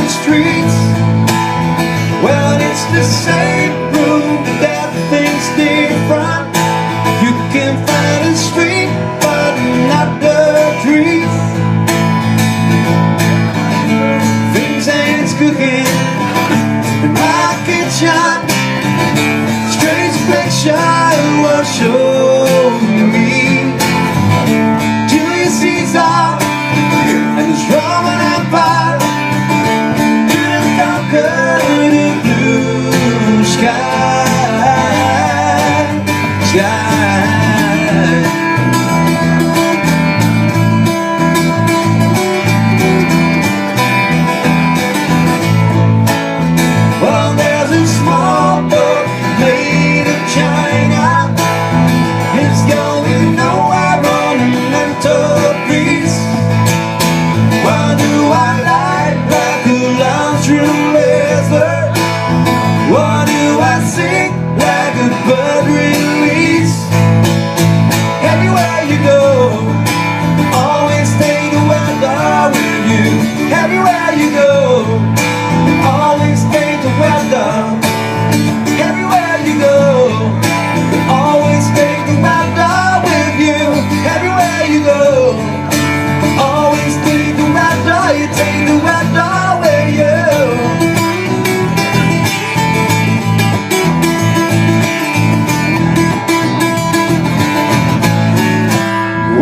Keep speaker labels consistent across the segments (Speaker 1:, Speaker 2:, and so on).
Speaker 1: the streets. Well, it's the same room, but everything's different. You can find a street, but not the trees. Things ain't cooking in my kitchen. Strange reflection will show me Julius Caesar and his Roman Empire didn't conquer the blue sky. Well, there's a small boat made of China. It's going nowhere on an mental breeze. Why do I lie like a laundry lizard? Why do I sing like a bird release? Everywhere you go, always take the weather with you. Everywhere you go, always take the weather. Everywhere you go, always take the weather with you. Everywhere you go, always take the weather. You take the weather with you.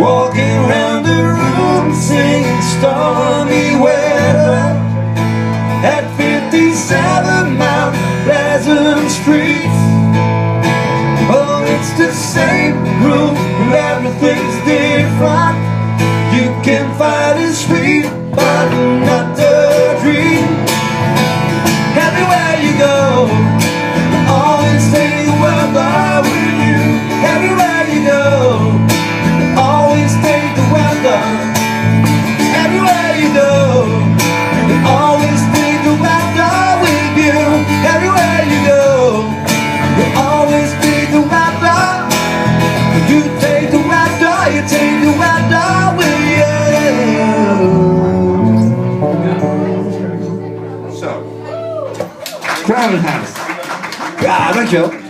Speaker 1: Walking around the room singing stormy weather at 57 Mount Pleasant Street. Oh, it's the same room, but everything's different. You can find a street, but not the dream. Everywhere you go, always take the weather with you. Everywhere you go, always take the weather. Everywhere you go, always take the weather with you. Everywhere you go, always take the weather. You take the weather, you take the weather with you.
Speaker 2: Zo. Crowded House.
Speaker 1: Ja, dankjewel.